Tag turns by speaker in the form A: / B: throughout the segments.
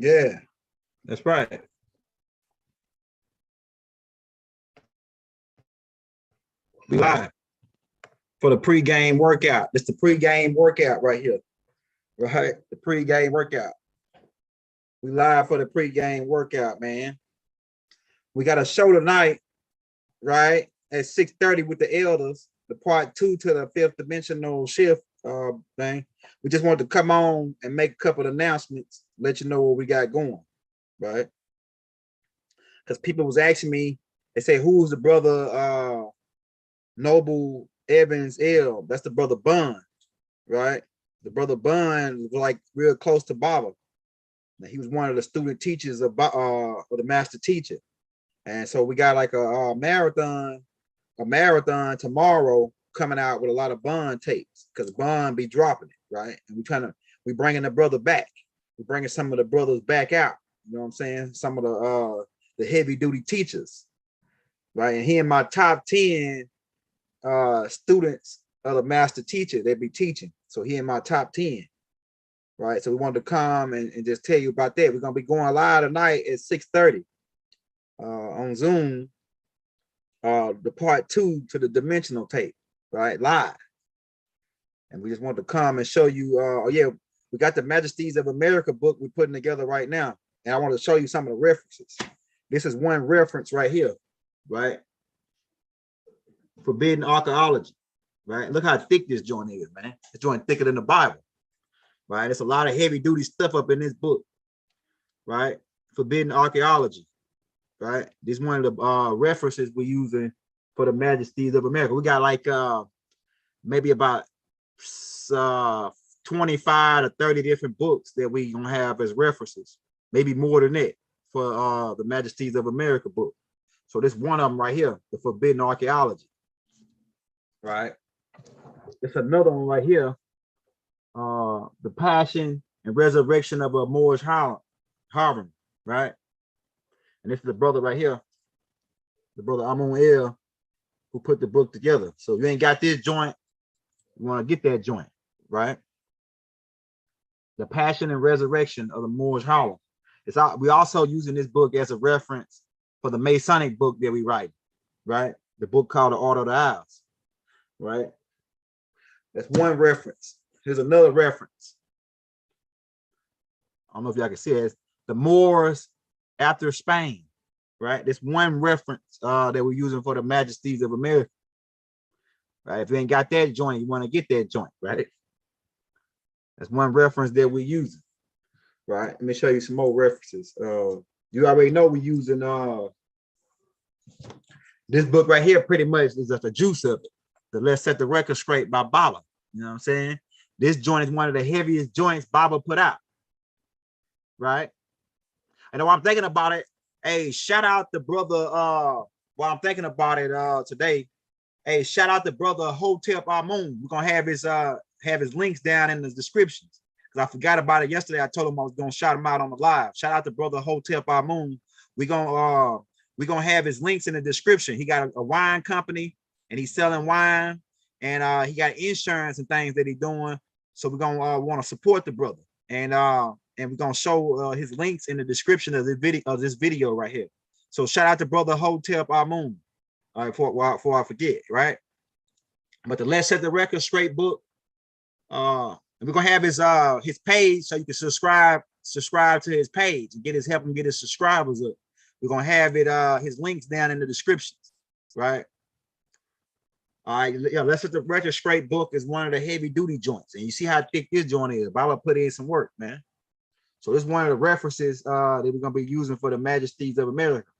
A: Yeah, that's right. We live for the pregame workout. It's the pregame workout right here. Right? The pregame workout. We live for the pregame workout, man. We got a show tonight, right? At 6:30 with the elders, the part 2 to the fifth dimensional shift thing. We just wanted to come on and make a couple of announcements, let you know what we got going, right? Because people was asking me, they say, who's the brother Noble Evans L? That's the brother Bun, right? The brother Bun was like real close to Baba. He was one of the student teachers of the master teacher. And so we got like a marathon tomorrow coming out with a lot of Bun tapes, because Bun be dropping it, right? And we bringing the brother back. We're bringing some of the brothers back out. You know what I'm saying? Some of the heavy duty teachers, right? And he in my top 10 students of the master teacher that be teaching. So he in my top 10, right? So we wanted to come and just tell you about that. We're gonna be going live tonight at 6:30 on Zoom. The part 2 to the dimensional tape, right? Live. And we just want to come and show you, oh yeah, we got the Majesties of America book we're putting together right now. And I want to show you some of the references. This is one reference right here, right? Forbidden Archaeology, right? Look how thick this joint is, man. This joint thicker than the Bible, right? There's a lot of heavy duty stuff up in this book, right? Forbidden Archaeology, right? This is one of the references we're using for the Majesties of America. We got like maybe about 25 to 30 different books that we gonna have as references, maybe more than that, for the Majesties of America book. So this one of them right here, the Forbidden Archaeology, right? It's another one right here, the Passion and Resurrection of a Moorish Harem, right? And this is the brother right here, the brother Amun El, who put the book together. So if you ain't got this joint, you want to get that joint, right? The Passion and Resurrection of the Moorish Harem. We also using this book as a reference for the Masonic book that we write, right? The book called The Order of the Isles, right? That's one reference. Here's another reference. I don't know if y'all can see it. It's the Moors after Spain, right? This one reference that we're using for the Majesties of America, right? If you ain't got that joint, you want to get that joint, right? That's one reference that we're using, right? Let me show you some more references. You already know we're using this book right here. Pretty much is just the juice of it. The Let's Set the Record Straight by Baba. You know what I'm saying? This joint is one of the heaviest joints Baba put out, right? And while I'm thinking about it, hey, shout out the brother, while I'm thinking about it today, hey, shout out the brother Hotep Amun. We're gonna have his links down in the descriptions, because I forgot about it yesterday. I told him I was gonna shout him out on the live. Shout out to brother Hotep Amun. We're gonna have his links in the description. He got a wine company and he's selling wine, and he got insurance and things that he's doing. So we're gonna want to support the brother, and we're gonna show his links in the description of this video right here. So shout out to brother Hotep Amun, before I forget, right? But the Let's Set the Record Straight book, and we're gonna have his page, so you can subscribe to his page and help him get his subscribers up. We're gonna have his links down in the descriptions, right? All right, yeah, Let's Set the Record Straight book is one of the heavy duty joints, and you see how thick this joint is. Baba put in some work, man. So this is one of the references that we're gonna be using for the Majesties of America.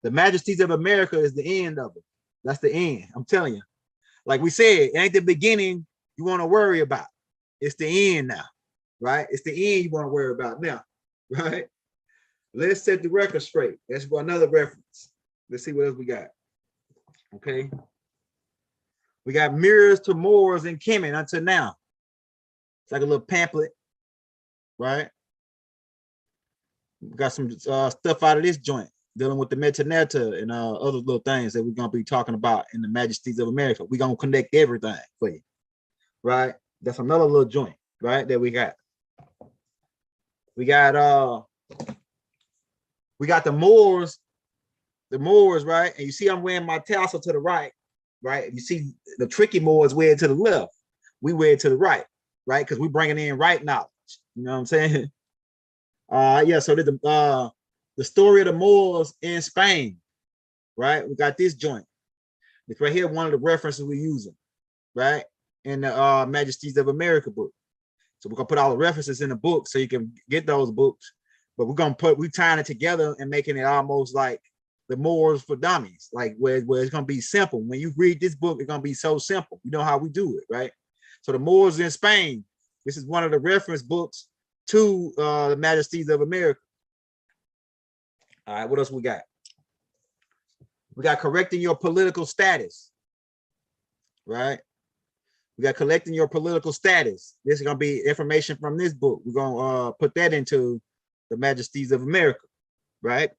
A: The Majesties of America is the end of it. That's the end. I'm telling you. Like we said, it ain't the beginning you want to worry about. It's the end now, right? It's the end you want to worry about now, right? Let's set the record straight. That's another reference. Let's see what else we got. Okay. We got Mirrors to Moors and Kemet until now. It's like a little pamphlet, right? We got some stuff out of this joint dealing with the Metaneta and other little things that we're going to be talking about in the Majesties of America. We're going to connect everything for you, right? That's another little joint, right, that we got. We got we got the Moors, right? And you see I'm wearing my tassel to the right, right? You see the tricky Moors wear it to the left. We wear it to the right, right? Because we're bringing in right knowledge. You know what I'm saying? Yeah, so the story of the Moors in Spain, right? We got this joint. It's right here, one of the references we're using, right? In the Majesties of America book. So we're gonna put all the references in the book so you can get those books. But we're tying it together and making it almost like the Moors for Dummies, like where it's gonna be simple. When you read this book, it's gonna be so simple. You know how we do it, right? So the Moors in Spain, this is one of the reference books to the Majesties of America. All right, what else we got? We got correcting your political status, right? We got collecting your political status. This is gonna be information from this book. We're gonna put that into the Majesties of America, right?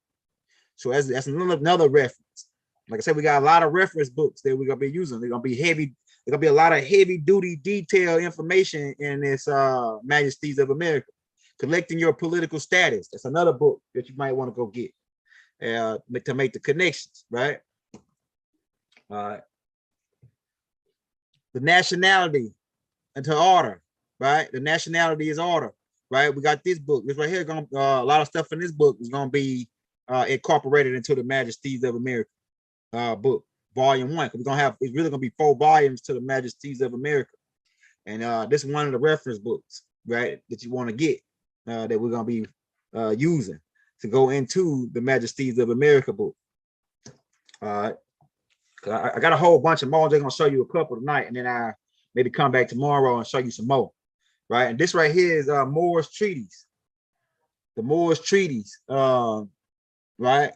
A: So that's another reference. Like I said, we got a lot of reference books that we're gonna be using. They're gonna be heavy. There's gonna be a lot of heavy duty detailed information in this Majesties of America. Collecting your political status. That's another book that you might want to go get to make the connections, right? All right. The nationality into order, right? The nationality is order, right? We got this book. This right here, a lot of stuff in this book is gonna be incorporated into the Majesties of America book, volume 1. We're gonna have, it's really gonna be 4 volumes to the Majesties of America, and this is one of the reference books, right, that you want to get that we're gonna be using to go into the Majesties of America book. All right. I got a whole bunch of more. I'm just gonna show you a couple tonight, and then I maybe come back tomorrow and show you some more, right? And this right here is Moore's Treaties, the Moore's Treaties, right?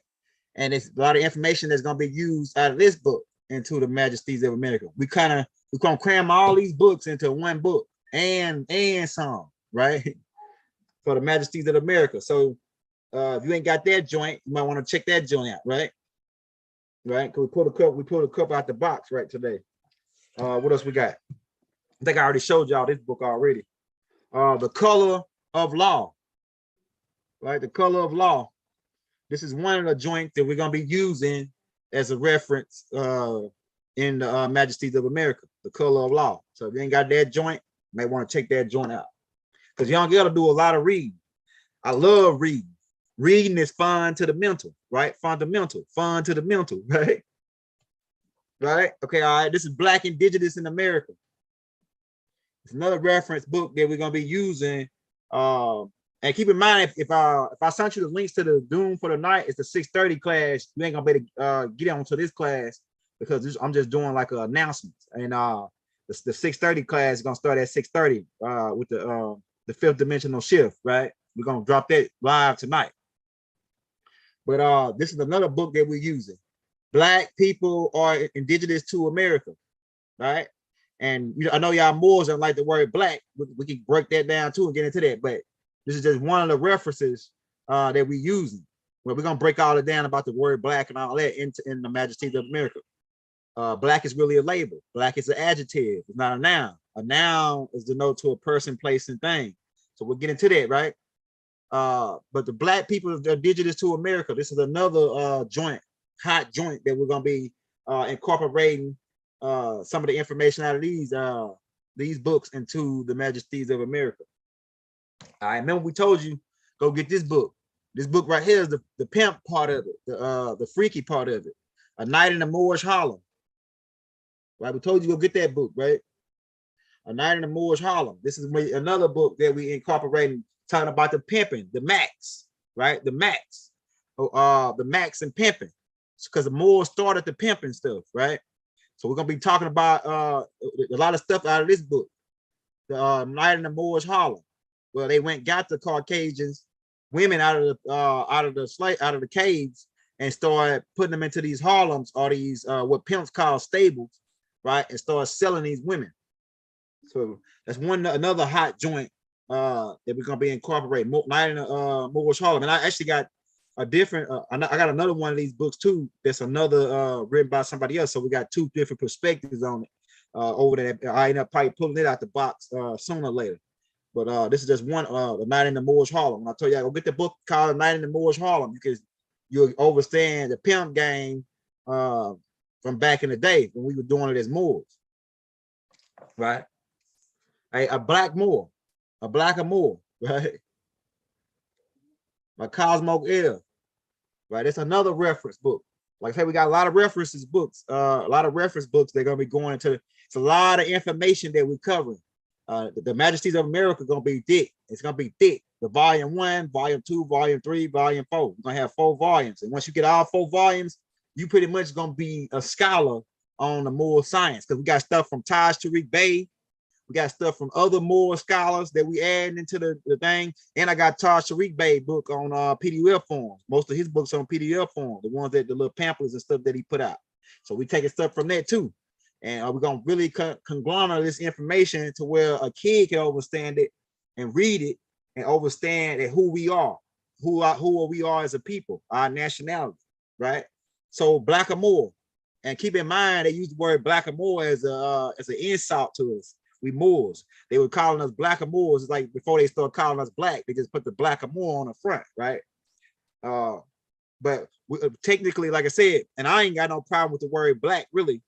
A: And it's a lot of information that's gonna be used out of this book into the Majesties of America. We're gonna cram all these books into one book and some, right? For the Majesties of America. So if you ain't got that joint, you might want to check that joint out, right? Right, because we pulled a cup out the box right today. What else we got? I think I already showed y'all this book already. The Color of Law, right? The Color of Law. This is one of the joints that we're gonna be using as a reference in the Majesties of America, the Color of Law. So if you ain't got that joint, you may want to check that joint out, because y'all gotta do a lot of reading. I love reading. Reading is fun to the mental, right? Fundamental, fun to the mental, right? Right? Okay, all right. This is Black Indigenous in America. It's another reference book that we're gonna be using. And keep in mind, if I sent you the links to the Doom for the Night, it's the 6:30 class. You ain't gonna be able to get on to this class because I'm just doing like an announcement. And the 6:30 class is gonna start at 6:30 with the 5th dimensional shift, right? We're gonna drop that live tonight. But this is another book that we're using. Black people are indigenous to America, right? And I know y'all Moors don't like the word black. We can break that down too and get into that. But this is just one of the references that we're using. Well, we're gonna break all it down about the word black and all that in the Majesties of America. Black is really a label. Black is an adjective. It's not a noun. A noun is denoted to a person, place, and thing. So we'll get into that, right? But the Black people are indigenous to America. This is another hot joint that we're gonna be incorporating some of the information out of these books into the Majesties of America. I remember we told you go get this book. This book right here is the pimp part of it, the freaky part of it. A Night in the Moorish Harlem. Right, we told you go get that book, right? A Night in the Moorish Harlem. This is another book that we incorporating, talking about the pimping, the max, right? The max, the max and pimping, because the Moors started the pimping stuff, right? So we're gonna be talking about a lot of stuff out of this book, the Night in the Moorish Harlem. Well, they got the Caucasians, women out of the caves, and started putting them into these Harlems or these what pimps call stables, right? And start selling these women. So that's another hot joint that we're gonna be incorporating. Night in the Moorish Harlem. And I actually got a different I got another one of these books too that's another written by somebody else. So we got 2 different perspectives on it over there. I end up probably pulling it out the box sooner or later. But this is just one, The Night in the Moorish Harlem. And I told you, I go get the book called The Night in the Moorish Harlem, because you understand the pimp game from back in the day when we were doing it as Moors, right? A black Moor, a blacker Moor, right? By Cosmo L, right? That's another reference book. Like I said, we got a lot of references books, a lot of reference books. They're gonna be going into. It's a lot of information that we're covering. The Majesties of America gonna be thick. It's gonna be thick. The volume 1, volume 2, volume 3, volume 4. We're gonna have 4 volumes, and once you get all 4 volumes, you pretty much gonna be a scholar on the Moor science, because we got stuff from Taj Tariq Bey. We got stuff from other Moor scholars that we add into the thing. And I got Taj Tariq Bey book on PDF forms. Most of his books on PDF form, the ones that the little pamphlets and stuff that he put out. So we taking stuff from that too. And we're gonna really conglomerate this information to where a kid can understand it and read it and understand that who we are, who we are as a people, our nationality, right? So Black or Moor. And keep in mind, they use the word Black or Moor as an insult to us. We Moors. They were calling us Black or Moors. It's like before they start calling us black, they just put the Black or Moor on the front, right? But technically, like I said, and I ain't got no problem with the word black, really,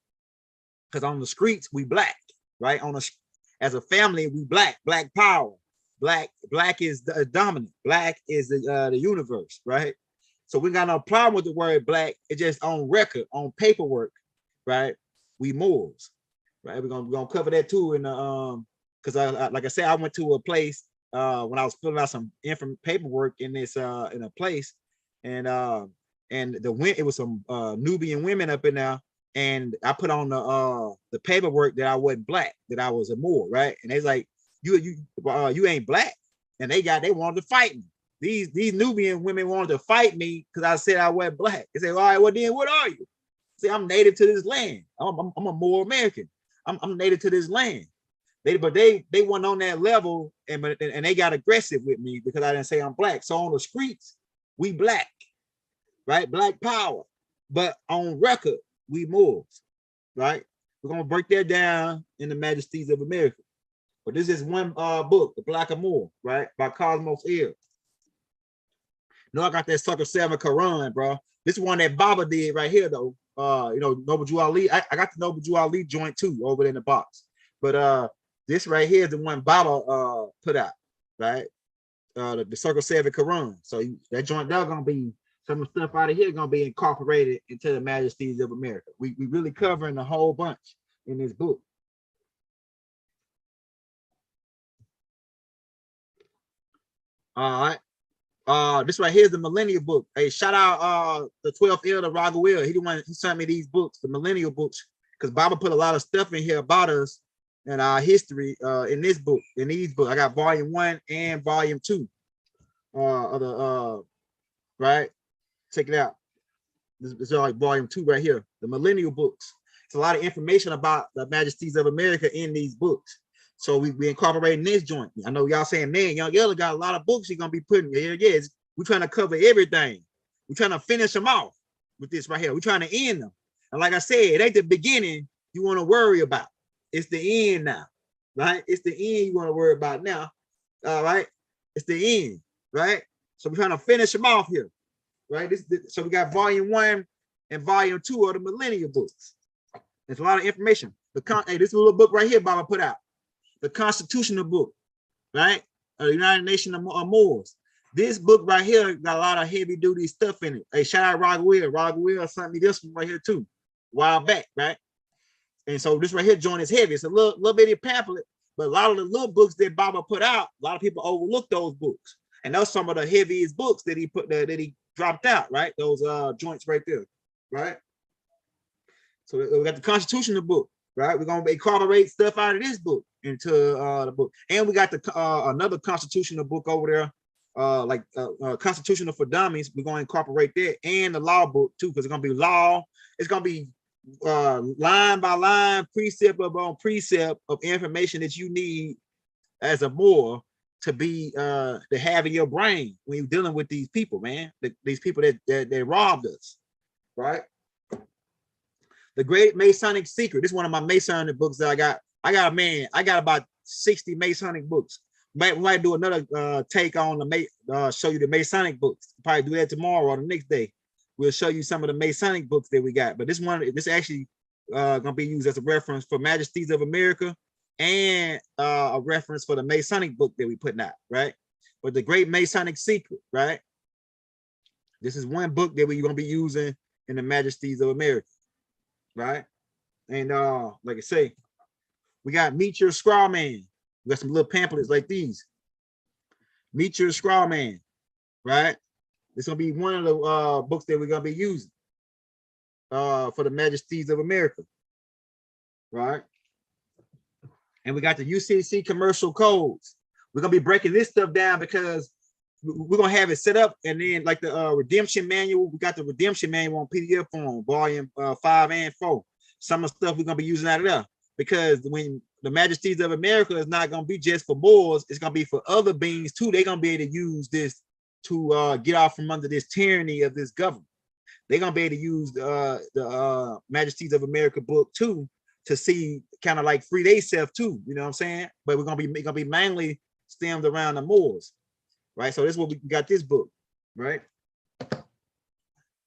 A: because on the streets we black, right? As a family, we black power. Black is the dominant. Black is the universe, right? So we got no problem with the word black. It's just on record, on paperwork, right? We Moors. Right, we're gonna cover that too in the because I like I said, I went to a place when I was filling out some paperwork in this in a place, and it was some Nubian women up in there, and I put on the paperwork that I wasn't black, that I was a Moor, right? And they's like, you ain't black, and they wanted to fight me. These Nubian women wanted to fight me because I said I wasn't black. They said, all right, well then what are you? See, I'm native to this land. I'm a Moor American. I'm native to this land. They weren't on that level, and they got aggressive with me because I didn't say I'm black. So on the streets, we black, right? Black power. But on record, we Moors, right? We're gonna break that down in the Majesties of America. But this is one book, The Black or Moor, right? By Cosmos L. No, I got that Sucker 7 Quran, bro. This is one that Baba did right here, though. Noble Jew Ali. I got the Noble Jew Ali joint too over in the box. But this right here is the one Baba put out, right? The Circle 7 Quran. So that joint there gonna be some of the stuff out of here gonna be incorporated into the Majesties of America. We really covering a whole bunch in this book. All right. This right here is the Millennium Book. Hey, shout out the 12th Elder Raguel. He sent me these books, the Millennium Books, because Baba put a lot of stuff in here about us and our history in these books. I got volume 1 and volume 2 right. Check it out. This is like volume 2 right here, the Millennium Books. It's a lot of information about the Majesties of America in these books. So we incorporating this joint. I know y'all saying, man, Young Yellow got a lot of books he's gonna be putting here. Yeah, we're trying to cover everything. We're trying to finish them off with this right here. We're trying to end them. And like I said, it ain't the beginning you want to worry about. It's the end now, right? It's the end you want to worry about now. All right, it's the end, right? So we're trying to finish them off here, right? So we got volume 1 and volume 2 of the Millennium Books. There's a lot of information. Hey, this little book right here Baba put out. The Constitutional Book, right? The United Nations of Moors. This book right here got a lot of heavy duty stuff in it. Hey, shout out Raguel. Raguel sent me this one right here too, a while back, right? And so this right here joint is heavy. It's a little bitty pamphlet, but a lot of the little books that Baba put out, a lot of people overlook those books. And those some of the heaviest books that he dropped out, right? Those joints right there, right? So we got the Constitutional Book, right? We're gonna incorporate stuff out of this book into the book, and we got the another constitutional book over there, Constitutional for Dummies. We're gonna incorporate that and the law book too, because it's gonna be law. It's gonna be line by line, precept upon precept of information that you need as a Moor to be to have in your brain when you're dealing with these people, man. These people that robbed us, right? The Great Masonic Secret. This is one of my Masonic books that I got. I got about 60 Masonic books. We might do another take on the show you the Masonic books. Probably do that tomorrow or the next day. we'll show you some of the Masonic books that we got. But this actually gonna be used as a reference for Majesties of America and a reference for the Masonic book that we putting out, right? But the Great Masonic Secret, right? This is one book that we're gonna be using in the Majesties of America, right? And like I say, we got Meet Your Scraw Man. We got some little pamphlets like these. Meet Your Scraw Man, right? It's gonna be one of the books that we're gonna be using for the Majesties of America, right? And we got the UCC commercial codes. We're gonna be breaking this stuff down because we're gonna have it set up, and then like the redemption manual, we got the redemption manual on PDF form, volume 5 and 4. Some of the stuff we're gonna be using out of there, because when the Majesties of America is not gonna be just for Moors, it's gonna be for other beings too. They're gonna be able to use this to get off from under this tyranny of this government. They're gonna be able to use the Majesties of America book too to see kind of like free themselves too. You know what I'm saying? But we're gonna be mainly stemmed around the Moors, right? So this is what we got this book, right?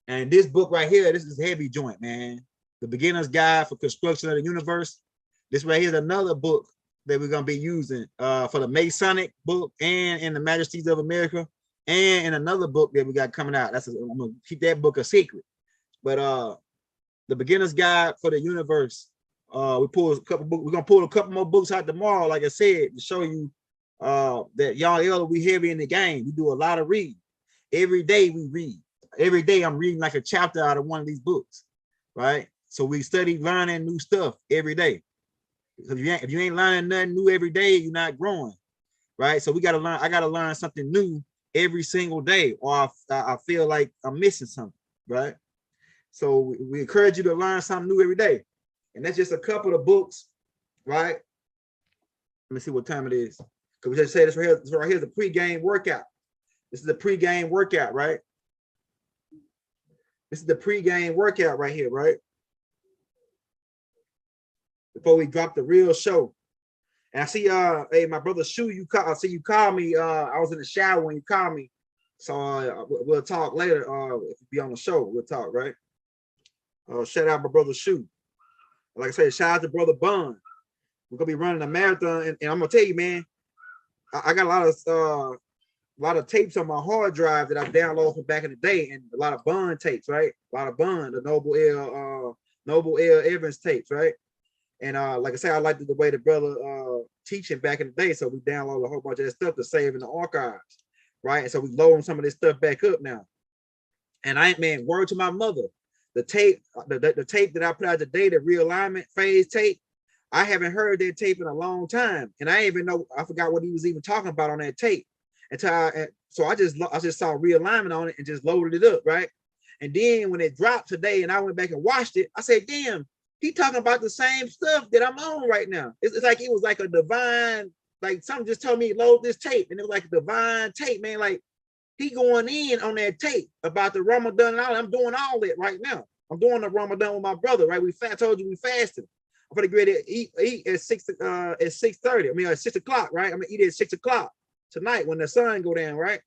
A: And this book right here, this is heavy joint, man. The Beginner's Guide for Construction of the Universe. This right here is another book that we're gonna be using for the Masonic book and in the Majesties of America, and in another book that we got coming out. I'm gonna keep that book a secret. But the Beginner's Guide for the Universe. We pull a couple books. We're gonna pull a couple more books out tomorrow, like I said, to show you that y'all we heavy in the game. We do a lot of reading. Every day we read. Every day I'm reading like a chapter out of one of these books, right? So we study learning new stuff every day. If you ain't learning nothing new every day, you're not growing, right? So we got to learn. I got to learn something new every single day, or I feel like I'm missing something, right? So we encourage you to learn something new every day. And that's just a couple of books, right? Let me see what time it is. Because we just say this right here. This right here is the pregame workout. This is the pregame workout, right? This is the pregame workout right here, right? Before we drop the real show. And I see hey, my brother Shu, I see you called me. I was in the shower when you called me. So we'll talk later. If you be on the show, we'll talk, right? Shout out my brother Shu. Like I said, shout out to brother Bun. We're gonna be running a marathon, and I'm gonna tell you, man, I got a lot of tapes on my hard drive that I downloaded from back in the day, and a lot of Bun tapes, right? A lot of Bun, the Noble L. Evans tapes, right? And like I said, I liked the way the brother teaching back in the day, so we downloaded a whole bunch of that stuff to save in the archives, right? And so we loading some of this stuff back up now. And man, word to my mother. The tape that I put out today, the realignment phase tape, I haven't heard that tape in a long time, and I even know I forgot what he was even talking about on that tape. So I just saw realignment on it and just loaded it up, right? And then when it dropped today, and I went back and watched it, I said, "Damn, he talking about the same stuff that I'm on right now." It's like it was like a divine, like something just told me load this tape, and it was like a divine tape, man. Like he going in on that tape about the Ramadan and all. I'm doing all that right now. I'm doing the Ramadan with my brother, right? I told you we fasted. I'm gonna get ready to eat at 6:30. I mean at 6 o'clock, right? I'm gonna eat at 6 o'clock tonight when the sun go down, right?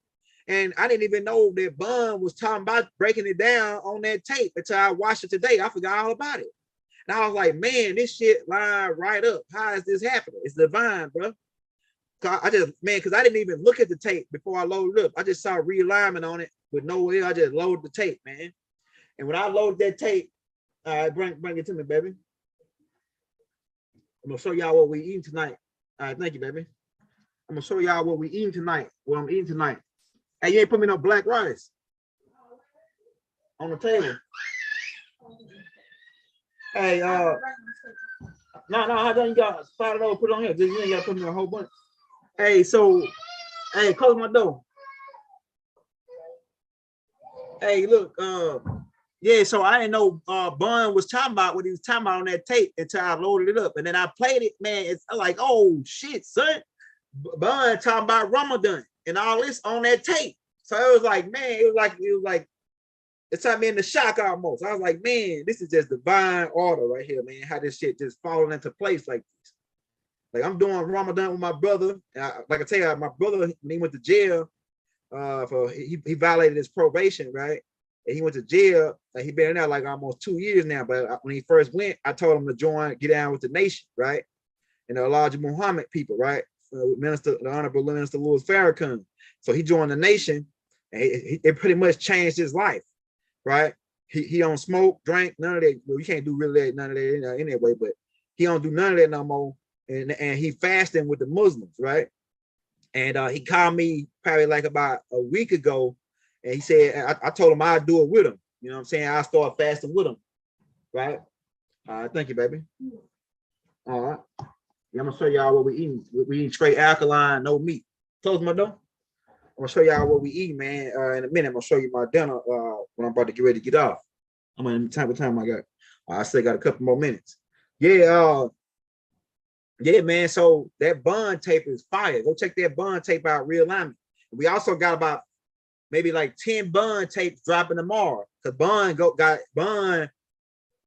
A: And I didn't even know that Bun was talking about breaking it down on that tape until I watched it today. I forgot all about it. And I was like, man, this shit lined right up. How is this happening? It's divine, bro. Because I didn't even look at the tape before I loaded up. I just saw realignment on it with no way. I just loaded the tape, man. And when I loaded that tape, bring it to me, baby. I'm gonna show y'all what we eating tonight. All right, thank you, baby. I'm gonna show y'all what we eating tonight. What I'm eating tonight. Hey, you ain't put me no black rice on the table. Hey, no, how done you got spotted over, put it on here. You ain't gotta put me a whole bunch. Hey, so, hey, close my door. Hey, look, yeah, so I didn't know Bun was talking about what he was talking about on that tape until I loaded it up. And then I played it, man. It's like, oh shit, son. Bun talking about Ramadan and all this on that tape. So it was like, man, it was like it's time me in the shock almost. I was like, man, this is just divine order right here, man. How this shit just falling into place like this. Like I'm doing Ramadan with my brother. Like I tell you, my brother, he went to jail he violated his probation, right? and he went to jail. Like he been in there like almost 2 years now. But when he first went, I told him to get down with the nation, right? And the Elijah Muhammad people, right? The Honorable Minister Louis Farrakhan. So he joined the nation, and it pretty much changed his life, right? He don't smoke, drink, none of that. Well, you can't do really none of that anyway, but he don't do none of that no more. And he fasting with the Muslims, right? And he called me probably like about a week ago, and he said, I told him I'd do it with him. You know what I'm saying? I start fasting with him, right? Thank you, baby. All right. Yeah, I'm gonna show y'all what we eating. We eating straight alkaline, no meat. Close my door. I'm gonna show y'all what we eat, man. In a minute, I'm gonna show you my dinner when I'm about to get ready to get off. I'm gonna time what time I got. I still got a couple more minutes. Yeah, yeah, man. So that bond tape is fire. Go check that bond tape out, realignment. We also got about maybe like 10 bond tapes dropping tomorrow. Cause Bond.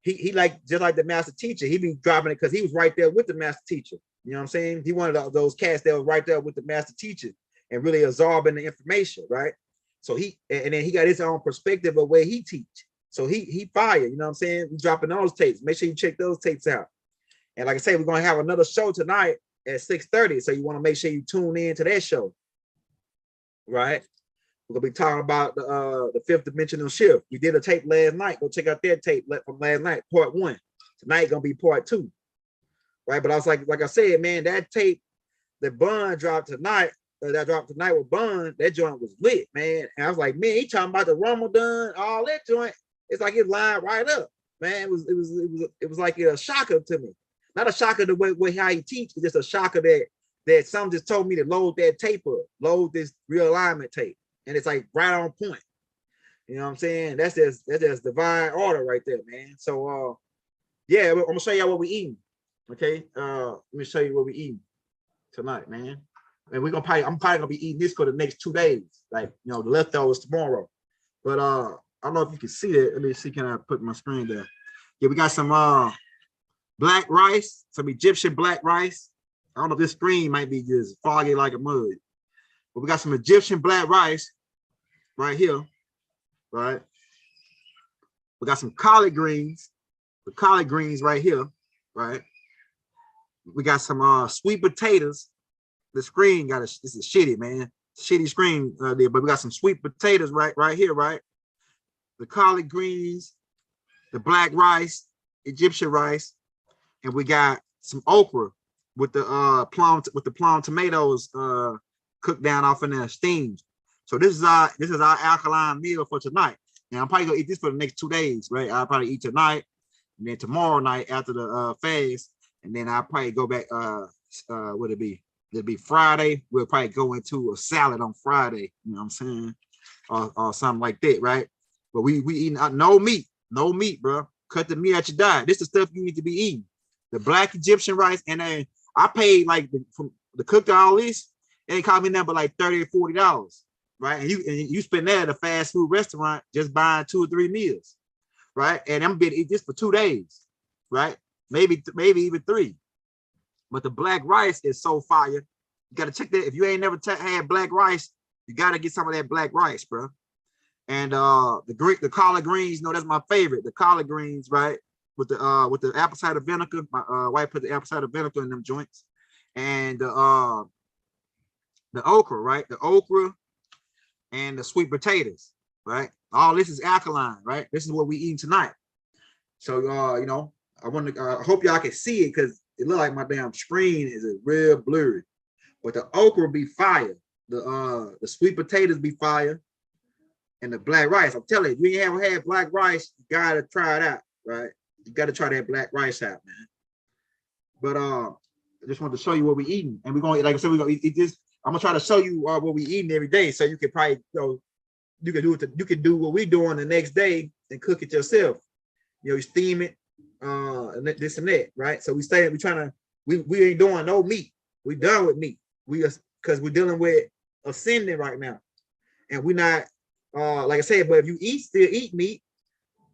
A: He like just like the master teacher. He be dropping it because he was right there with the master teacher. You know what I'm saying? He one of those cats that was right there with the master teacher and really absorbing the information, right? So then he got his own perspective of where he teach. So he fire, you know what I'm saying? We dropping those tapes. Make sure you check those tapes out. And like I said, we're gonna have another show tonight at 6:30. So you want to make sure you tune in to that show, right? We're gonna be talking about the fifth dimensional shift. We did a tape last night. Go check out that tape from last night, part 1. Tonight gonna be part 2, right? But I was like I said, man, that tape that Bond dropped tonight, with Bond, that joint was lit, man. And I was like, man, he talking about the Ramadan, all that joint. It's like it lined right up, man. It was like a shocker to me. Not a shocker the way how he teach, but just a shocker that some just told me to load that tape up, load this realignment tape. And it's like right on point. You know what I'm saying? That's just divine order right there, man. So yeah, I'm gonna show y'all what we eating. Okay. Let me show you what we eating tonight, man. And I'm probably gonna be eating this for the next 2 days. Like, you know, the leftovers tomorrow. But I don't know if you can see that. Let me see, can I put my screen there? Yeah, we got some black rice, some Egyptian black rice. I don't know if this screen might be just foggy like a mud. But we got some Egyptian black rice right here, right? We got some collard greens, the collard greens right here, right? We got some sweet potatoes. The screen this is shitty, man. Shitty screen there, but we got some sweet potatoes right here, right? The collard greens, the black rice, Egyptian rice, and we got some okra with the plum tomatoes cooked down off in there, steamed. So this is our alkaline meal for tonight. Now I'm probably gonna eat this for the next 2 days, right? I'll probably eat tonight, and then tomorrow night after the fast, and then I'll probably go back. What it be? It'll be Friday. We'll probably go into a salad on Friday. You know what I'm saying? Or something like that, right? But we eating no meat, bro. Cut the meat out your diet. This is the stuff you need to be eating. The black Egyptian rice, and then I paid like from the cook all this. It ain't cost me nothing but like $30 or $40. Right, and you spend that at a fast food restaurant just buying 2 or 3 meals, right? And I'm gonna eat this for 2 days, right? Maybe even 3. But the black rice is so fire. You gotta check that. If you ain't never had black rice, you gotta get some of that black rice, bro. And the collard greens, that's my favorite. The collard greens, right? With the apple cider vinegar. My wife put the apple cider vinegar in them joints, and the okra, right? The okra and the sweet potatoes, right? All this is alkaline, right? This is what we eating tonight. So, I hope y'all can see it because it look like my damn screen is real blurry. But the okra be fire, the sweet potatoes be fire, and the black rice. I'm telling you, if you ain't ever had black rice, you gotta try it out, right? You gotta try that black rice out, man. But I just wanted to show you what we eating, and we're gonna, like I said, we're gonna eat this. I'm gonna try to show you what we eating every day, so you can probably, you can do what we doing the next day and cook it yourself. You steam it, and this and that, right? So we ain't doing no meat. We done with meat. Because we're dealing with ascending right now, and we're not like I said. But if you still eat meat,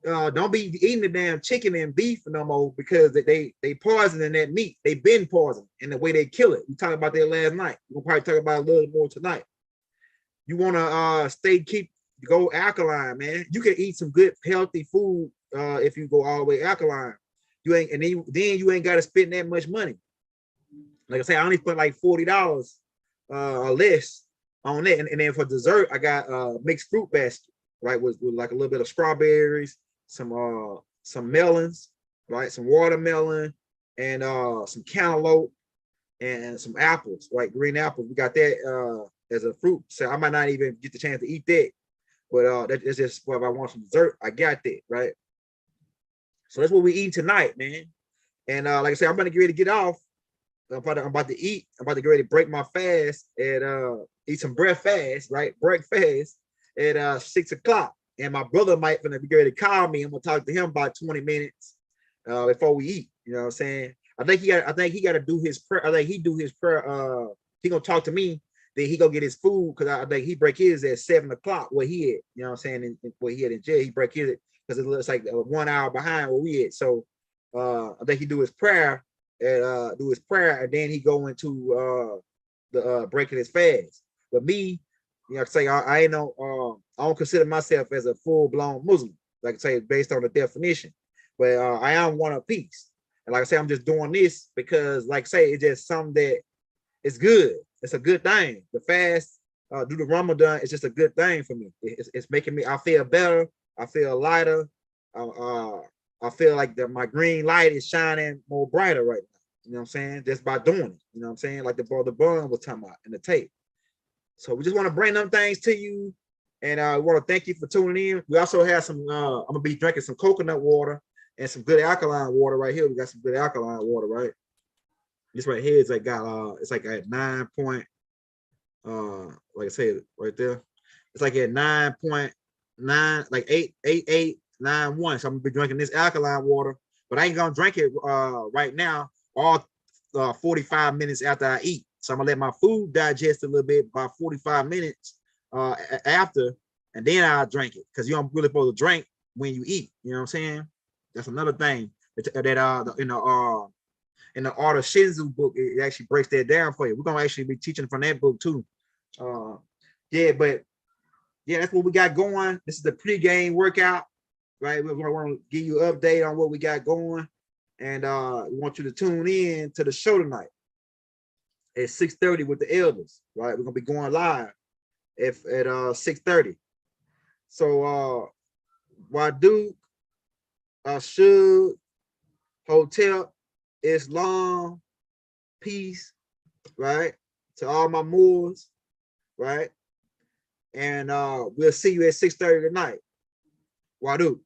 A: don't be eating the damn chicken and beef no more because they poisoning that meat. They been poisoned in the way they kill it. We talked about that last night. We'll probably talk about it a little more tonight. You want to keep You go alkaline, man. You can eat some good healthy food if you go all the way alkaline. You ain't, and then you ain't got to spend that much money. Like I say, I only spent like $40 or less on that. And then for dessert, I got mixed fruit basket, right? With like a little bit of strawberries, some melons, right? Some watermelon, and some cantaloupe, and some apples, right? Green apples. We got that as a fruit. So I might not even get the chance to eat that. But that's just what, if I want some dessert, I got that, right? So that's what we eat tonight, man. And like I said, I'm about to get ready to get off. I'm about to eat. I'm about to get ready to break my fast and eat some breakfast, right? Breakfast at 6 o'clock. And my brother might be ready to call me. I'm gonna talk to him about 20 minutes before we eat. You know what I'm saying? I think he got to do his prayer. I think he do his prayer. He gonna talk to me. Then he go get his food because I think he break his at 7 o'clock where he at. You know what I'm saying? And where he at in jail, he break his because it looks like 1 hour behind where we at. So I think he do his prayer and then he go into the breaking his fast. But me, you know, I say I ain't no I don't consider myself as a full-blown Muslim, like I say, based on the definition. But I am one of peace. And like I say, I'm just doing this because, like I say, it's just something that it's good. It's a good thing. The fast, do the Ramadan, it's just a good thing for me. It's making me, I feel better. I feel lighter. I feel like my green light is shining more brighter right now. You know what I'm saying? Just by doing it. You know what I'm saying? Like the brother Bun was talking about in the tape. So we just want to bring them things to you. And I want to thank you for tuning in. We also have some, I'm going to be drinking some coconut water and some good alkaline water right here. We got some good alkaline water, right? This right here is like got it's like at 9 point, like I said right there. It's like at 9.9, like 8.8891. So I'm gonna be drinking this alkaline water, but I ain't gonna drink it right now, all 45 minutes after I eat. So I'm gonna let my food digest a little bit by 45 minutes after, and then I'll drink it, because you don't really supposed to drink when you eat. You know what I'm saying? That's another thing that in the Art of Shinzu book, it actually breaks that down for you. We're gonna actually be teaching from that book too. Yeah, but yeah, that's what we got going. This is the pre-game workout, right? We're gonna want to give you an update on what we got going, and we want you to tune in to the show tonight at 6:30 with the elders, right? We're gonna be going live at 6:30. So Waduk, Ashud, Hotel, Islam, peace, right? To all my Moors, right? And we'll see you at 6:30 tonight. Waduk.